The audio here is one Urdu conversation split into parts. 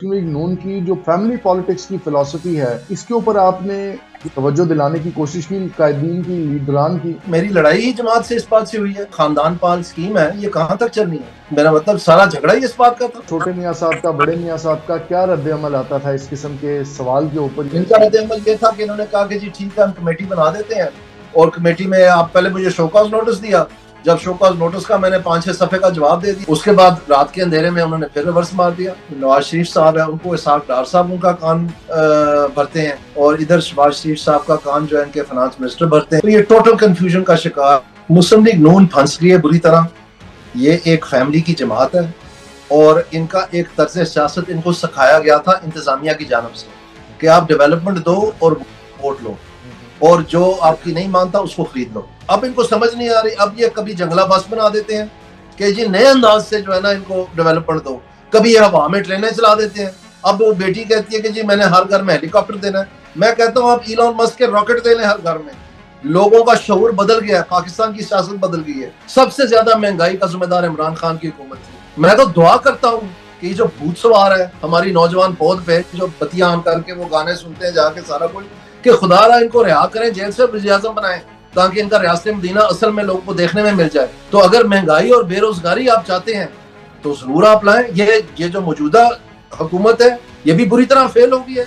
لیگ نون کی جو فیملی پالیٹکس کی فلسفی ہے اس کے اوپر آپ نے توجہ دلانے کی کوشش کی قائدین کی، لیڈران کی؟ میری لڑائی ہی جماعت سے اس بات سے ہوئی ہے. خاندان پال اسکیم ہے، یہ کہاں تک چلنی ہے؟ میرا مطلب سارا جھگڑا ہی اس بات کا تھا. چھوٹے میاں صاحب کا، بڑے میاں صاحب کا کیا رد عمل آتا تھا اس قسم کے سوال کے اوپر؟ ان کا رد عمل یہ تھا کہ انہوں نے کہا کہ جی ٹھیک ہے ہم کمیٹی بنا دیتے ہیں، اور کمیٹی میں آپ پہلے مجھے شو کاز نوٹس دیا. جب شو کاز نوٹس کا میں نے 5-6 صفحے کا جواب دے دیا، اس کے بعد رات کے اندھیرے میں انہوں نے پھر ریورس مار دیا. نواز شریف صاحب ہے، ان کو اسحاق ڈار صاحب ان کا کان بھرتے ہیں، اور ادھر شہباز شریف صاحب کا کان جو ہے ان کے فائنانس منسٹر بھرتے ہیں. تو یہ ٹوٹل کنفیوژن کا شکار مسلم لیگ نون پھنس گئی ہے بری طرح. یہ ایک فیملی کی جماعت ہے، اور ان کا ایک طرز سیاست ان کو سکھایا گیا تھا انتظامیہ کی جانب سے کہ آپ ڈیولپمنٹ دو اور ووٹ لو، اور جو آپ کی نہیں مانتا اس کو خرید لو. اب ان کو سمجھ نہیں آ رہی. اب یہ کبھی جنگلہ بس بنا دیتے ہیں کہ جی نئے انداز سے جو ہے نا ان کو ڈیولپمنٹ دو، کبھی یہ ہوا میں ٹرینیں چلا دیتے ہیں. اب وہ بیٹی کہتی ہے کہ جی میں نے ہر گھر میں ہیلی کاپٹر دینا ہے. میں کہتا ہوں آپ ایلون مسک کے راکٹ دے لیں ہر گھر میں. لوگوں کا شعور بدل گیا ہے، پاکستان کی سیاست بدل گئی ہے. سب سے زیادہ مہنگائی کا ذمہ دار عمران خان کی حکومت تھی. میں تو دعا کرتا ہوں کہ یہ جو بھوت سوار ہے ہماری نوجوان پود پہ، جو بتیاں آن کر کے وہ گانے سنتے ہیں جا کے سارا کچھ، کہ خدا را ان کو رہا کریں، جیل سے وزیر اعظم بنائیں تاکہ ان کا ریاست مدینہ اصل میں لوگوں کو دیکھنے میں مل جائے. تو اگر مہنگائی اور بے روزگاری آپ چاہتے ہیں تو ضرور آپ لائیں. یہ جو موجودہ حکومت ہے یہ بھی بری طرح فیل ہو گئی ہے.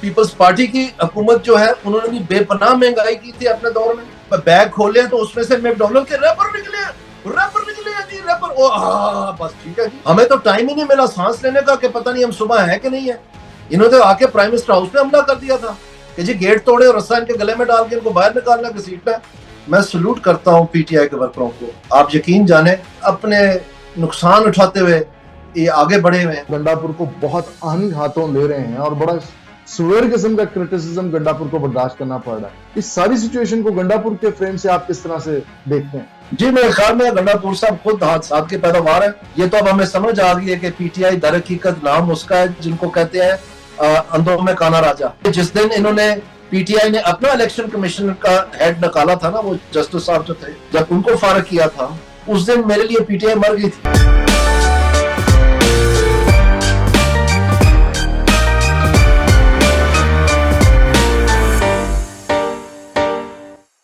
پیپلز پارٹی کی حکومت جو ہے انہوں نے بھی بے پناہ مہنگائی کی تھی اپنے دور میں. بیگ کھولے تو اس میں سے میک ڈونلڈ کے ریپر نکلے ہیں جی ریپر. بس ٹھیک ہے جی، ہمیں تو ٹائم ہی نہیں ملا سانس لینے کا کہ پتہ نہیں ہم صبح ہے کہ نہیں ہے. انہوں نے آ کے پرائم منسٹر ہاؤس پہ حملہ کر دیا تھا کہ جی گیٹ توڑے اور رسا ان کے گلے میں ڈال کے ان کو باہر نکالنا گھسیٹ پہ. میں سلوٹ کرتا ہوں پی ٹی آئی کے ورکروں کو. آپ یقین جانیں اپنے نقصان اٹھاتے ہوئے یہ آگے بڑھے ہوئے ہیں. گنڈا پور کو بہت آہنی ہاتھوں لے رہے ہیں اور بڑا سویر قسم کا کرٹیسزم گنڈا پور کو برداشت کرنا پڑ رہا ہے. اس ساری سچویشن کو گنڈا پور کے فریم سے آپ کس طرح سے دیکھتے ہیں؟ جی میرے خیال میں گنڈا پور صاحب خود حادثات کے پیداوار ہے. یہ تو اب ہمیں سمجھ آ گئی ہے کہ پی ٹی آئی در حقیقت نام اس کا ہے جن کو کہتے ہیں اندھوں میں کانا راجا. جس دن انہوں نے پی ٹی آئی نے اپنا الیکشن کمیشن کا ہیڈ نکالا تھا نا، وہ جسٹس صاحب جو تھے، جب ان کو فارغ کیا تھا اس دن میرے لیے پی ٹی آئی مر گئی تھی.